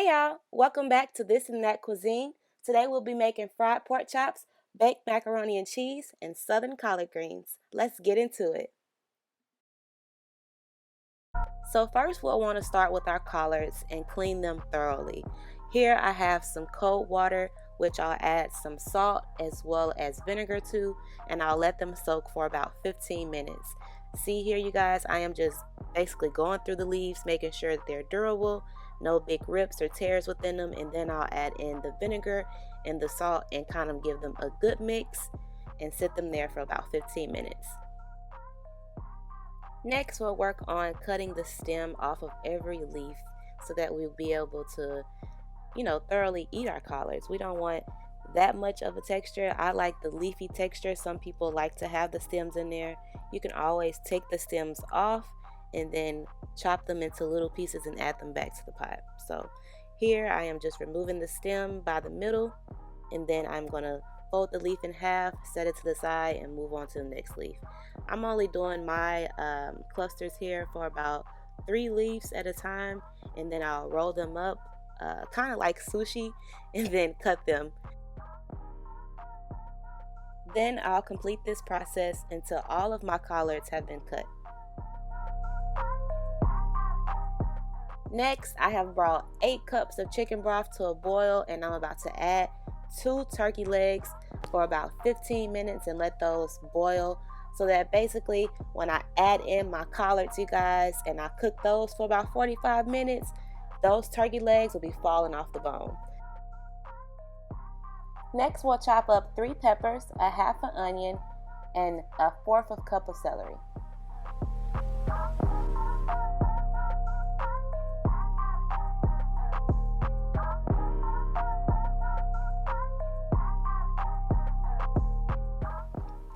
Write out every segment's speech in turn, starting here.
Hey y'all, welcome back to This and That Cuisine. Today we'll be making fried pork chops, baked macaroni and cheese, and southern collard greens. Let's get into it. So first we'll want to start with our collards and clean them thoroughly. Here I have some cold water which I'll add some salt as well as vinegar to, and I'll let them soak for about 15 minutes. See here you guys, I am just basically going through the leaves, making sure that they're durable, no big rips or tears within them, and then I'll add in the vinegar and the salt and kind of give them a good mix and sit them there for about 15 minutes. Next, we'll work on cutting the stem off of every leaf so that we'll be able to, thoroughly eat our collards. We don't want that much of a texture. I like the leafy texture. Some people like to have the stems in there. You can always take the stems off and then chop them into little pieces and add them back to the pot. So here I am just removing the stem by the middle, and then I'm going to fold the leaf in half, set it to the side, and move on to the next leaf. I'm only doing my clusters here for about 3 leaves at a time, and then I'll roll them up kind of like sushi and then cut them. Then I'll complete this process until all of my collards have been cut. Next, I have brought 8 cups of chicken broth to a boil, and I'm about to add 2 turkey legs for about 15 minutes and let those boil, so that basically when I add in my collards, you guys, and I cook those for about 45 minutes, those turkey legs will be falling off the bone. Next, we'll chop up 3 peppers, a half an onion, and a 1/4 of a cup of celery.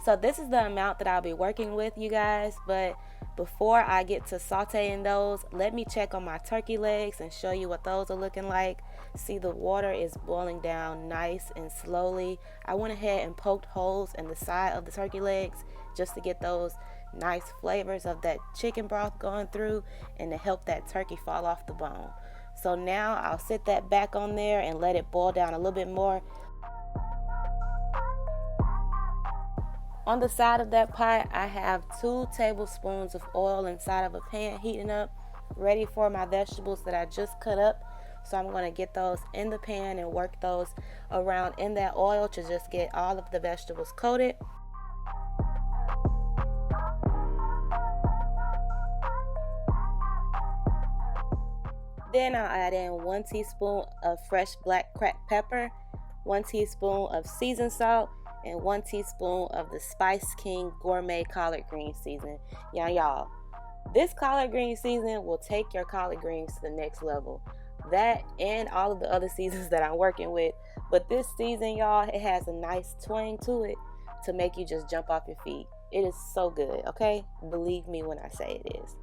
So this is the amount that I'll be working with, you guys, but before I get to sauteing those, let me check on my turkey legs and show you what those are looking like. See, the water is boiling down nice and slowly. I went ahead and poked holes in the side of the turkey legs just to get those nice flavors of that chicken broth going through and to help that turkey fall off the bone. So now I'll sit that back on there and let it boil down a little bit more. On the side of that pot, I have 2 tablespoons of oil inside of a pan heating up, ready for my vegetables that I just cut up. So I'm going to get those in the pan and work those around in that oil to just get all of the vegetables coated. Then I'll add in 1 teaspoon of fresh black cracked pepper, 1 teaspoon of seasoned salt, and 1 teaspoon of the Spice King gourmet collard green seasoning. Y'all, this collard green seasoning will take your collard greens to the next level. That and all of the other seasons that I'm working with, but this season, y'all, it has a nice twang to it to make you just jump off your feet. It is so good, okay? Believe me when I say it is.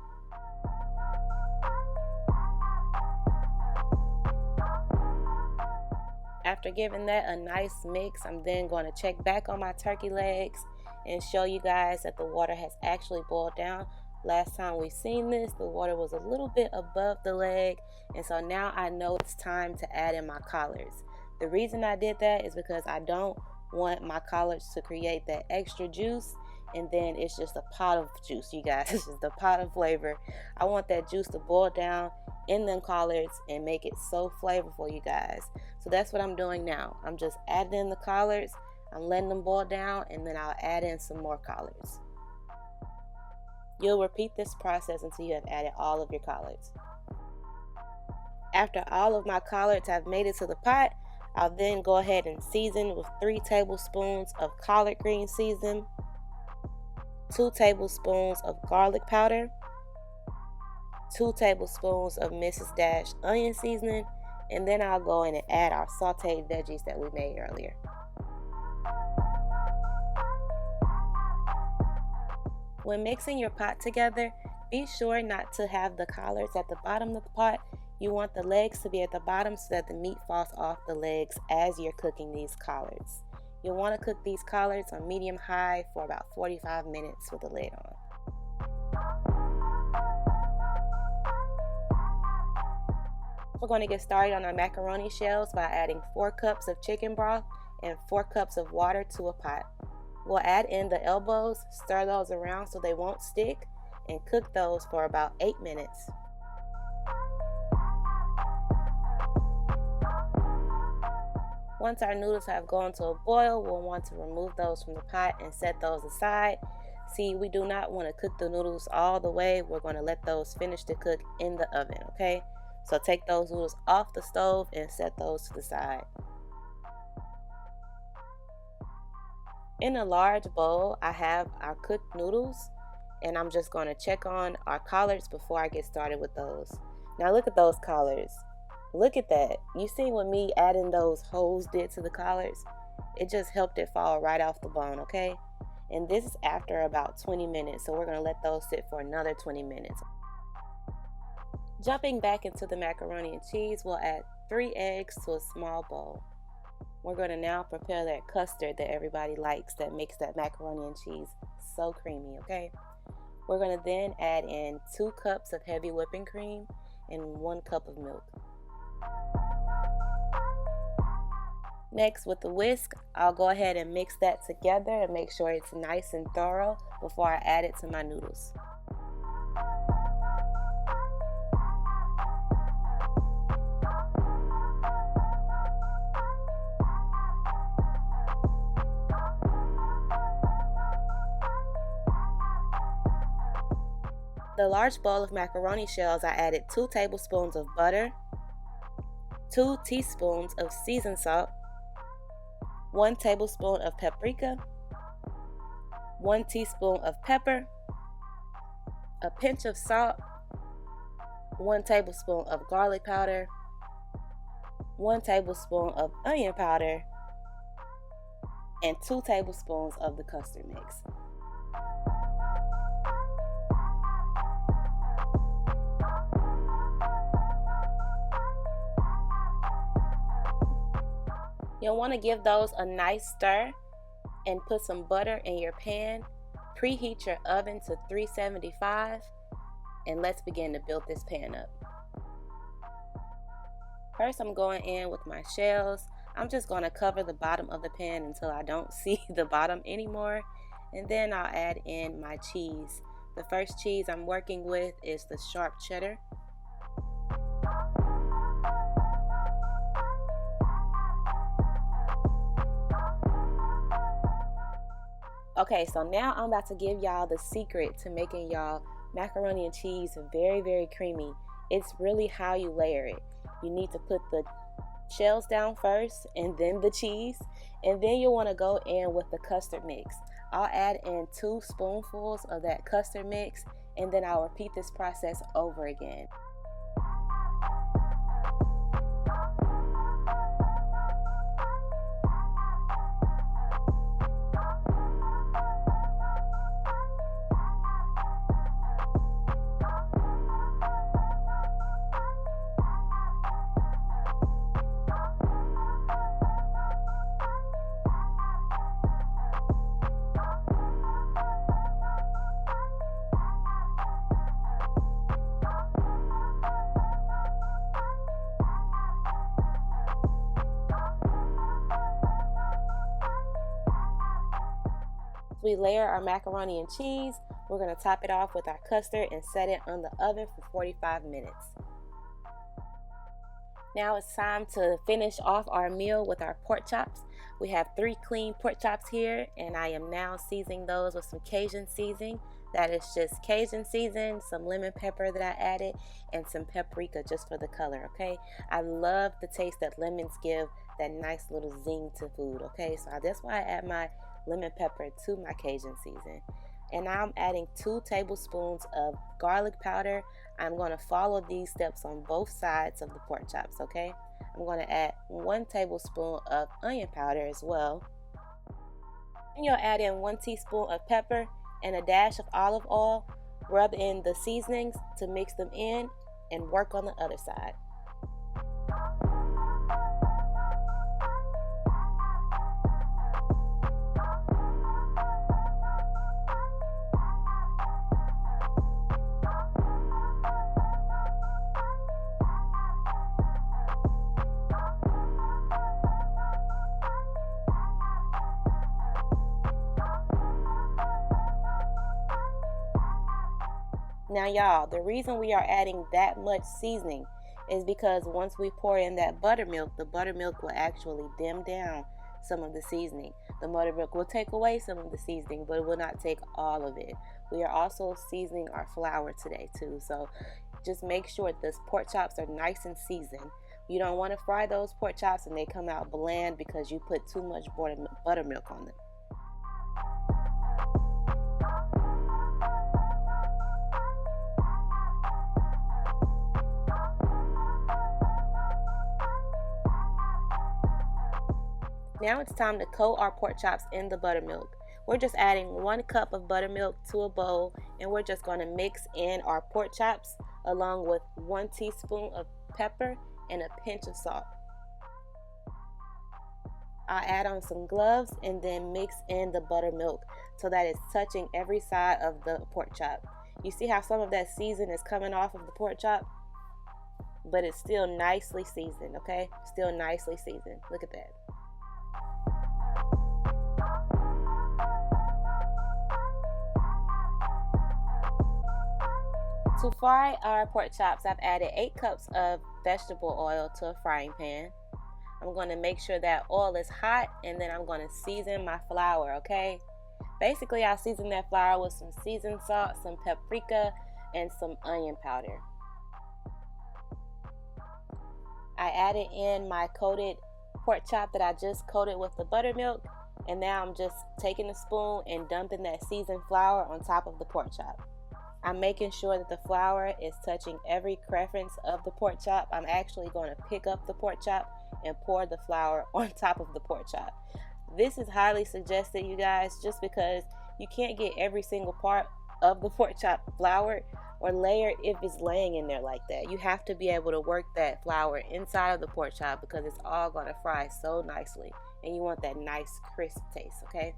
After giving that a nice mix, I'm then going to check back on my turkey legs and show you guys that the water has actually boiled down. Last time we seen this, the water was a little bit above the leg, and so now I know it's time to add in my collards. The reason I did that is because I don't want my collards to create that extra juice, and then it's just a pot of juice, you guys. It's just a pot of flavor. I want that juice to boil down in them collards and make it so flavorful, you guys. So that's what I'm doing now. I'm just adding in the collards, I'm letting them boil down, and then I'll add in some more collards. You'll repeat this process until you have added all of your collards. After all of my collards have made it to the pot, I'll then go ahead and season with 3 tablespoons of collard green seasoning, 2 tablespoons of garlic powder, 2 tablespoons of Mrs. Dash onion seasoning, and then I'll go in and add our sauteed veggies that we made earlier. When mixing your pot together, be sure not to have the collards at the bottom of the pot. You want the legs to be at the bottom so that the meat falls off the legs as you're cooking these collards. You'll want to cook these collards on medium-high for about 45 minutes with the lid on. We're going to get started on our macaroni shells by adding 4 cups of chicken broth and 4 cups of water to a pot. We'll add in the elbows, stir those around so they won't stick, and cook those for about 8 minutes. Once our noodles have gone to a boil, we'll want to remove those from the pot and set those aside. See, we do not want to cook the noodles all the way. We're going to let those finish to cook in the oven, okay? So take those noodles off the stove and set those to the side. In a large bowl, I have our cooked noodles, and I'm just going to check on our collards before I get started with those. Now look at those collards. Look at that. You see what me adding those holes did to the collards? It just helped it fall right off the bone, okay? And this is after about 20 minutes, so we're going to let those sit for another 20 minutes. Jumping back into the macaroni and cheese, we'll add 3 eggs to a small bowl. We're going to now prepare that custard that everybody likes that makes that macaroni and cheese so creamy, okay? We're going to then add in 2 cups of heavy whipping cream and 1 cup of milk. Next, with the whisk, I'll go ahead and mix that together and make sure it's nice and thorough before I add it to my noodles. The large bowl of macaroni shells, I added 2 tablespoons of butter, 2 teaspoons of seasoned salt, 1 tablespoon of paprika, 1 teaspoon of pepper, a pinch of salt, 1 tablespoon of garlic powder, 1 tablespoon of onion powder, and 2 tablespoons of the custard mix. You'll want to give those a nice stir and put some butter in your pan. Preheat your oven to 375 and let's begin to build this pan up. First, I'm going in with my shells. I'm just going to cover the bottom of the pan until I don't see the bottom anymore, and then I'll add in my cheese. The first cheese I'm working with is the sharp cheddar. Okay, so now I'm about to give y'all the secret to making y'all macaroni and cheese very, very creamy. It's really how you layer it. You need to put the shells down first and then the cheese, and then you'll want to go in with the custard mix. I'll add in 2 spoonfuls of that custard mix, and then I'll repeat this process over again. We layer our macaroni and cheese. We're going to top it off with our custard and set it on the oven for 45 minutes. Now it's time to finish off our meal with our pork chops. We have 3 clean pork chops here, and I am now seasoning those with some Cajun seasoning. That is just Cajun season, some lemon pepper that I added, and some paprika just for the color, okay? I love the taste that lemons give, that nice little zing to food, okay? So that's why I add my lemon pepper to my Cajun season. And now I'm adding 2 tablespoons of garlic powder. I'm going to follow these steps on both sides of the pork chops, okay? I'm going to add 1 tablespoon of onion powder as well. And you'll add in 1 teaspoon of pepper and a dash of olive oil. Rub in the seasonings to mix them in and work on the other side. Now y'all, the reason we are adding that much seasoning is because once we pour in that buttermilk, the buttermilk will actually dim down some of the seasoning. The buttermilk will take away some of the seasoning, but it will not take all of it. We are also seasoning our flour today too, so just make sure those pork chops are nice and seasoned. You don't want to fry those pork chops and they come out bland because you put too much buttermilk on them. Now it's time to coat our pork chops in the buttermilk. We're just adding 1 cup of buttermilk to a bowl, and we're just going to mix in our pork chops along with 1 teaspoon of pepper and a pinch of salt. I'll add on some gloves and then mix in the buttermilk so that it's touching every side of the pork chop. You see how some of that season is coming off of the pork chop? But it's still nicely seasoned, okay? Still nicely seasoned. Look at that. To fry our pork chops, I've added 8 cups of vegetable oil to a frying pan. I'm going to make sure that oil is hot, and then I'm going to season my flour, okay? Basically, I'll season that flour with some seasoned salt, some paprika, and some onion powder. I added in my coated pork chop that I just coated with the buttermilk, and now I'm just taking a spoon and dumping that seasoned flour on top of the pork chop. I'm making sure that the flour is touching every crevice of the pork chop. I'm actually going to pick up the pork chop and pour the flour on top of the pork chop. This is highly suggested, you guys, just because you can't get every single part of the pork chop floured or layered if it's laying in there like that. You have to be able to work that flour inside of the pork chop because it's all going to fry so nicely, and you want that nice crisp taste, okay?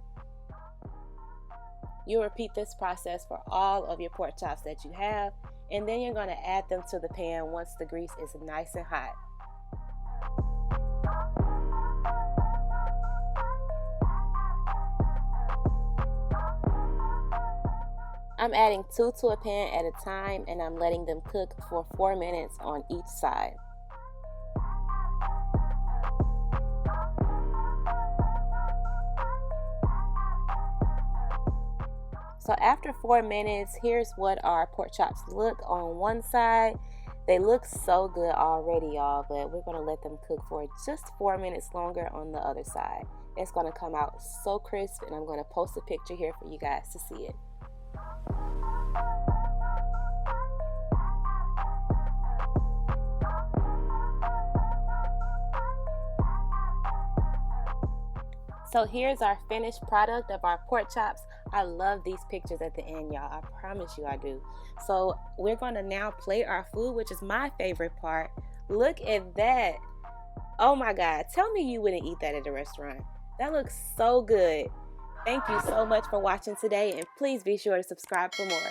You'll repeat this process for all of your pork chops that you have, and then you're going to add them to the pan once the grease is nice and hot. I'm adding 2 to a pan at a time, and I'm letting them cook for 4 minutes on each side. So after 4 minutes, here's what our pork chops look on one side. They look so good already, y'all, but we're going to let them cook for just 4 minutes longer on the other side. It's going to come out so crisp, and I'm going to post a picture here for you guys to see it. So here's our finished product of our pork chops. I love these pictures at the end, y'all. I promise you I do. So we're going to now plate our food, which is my favorite part. Look at that. Oh my God. Tell me you wouldn't eat that at a restaurant. That looks so good. Thank you so much for watching today, and please be sure to subscribe for more.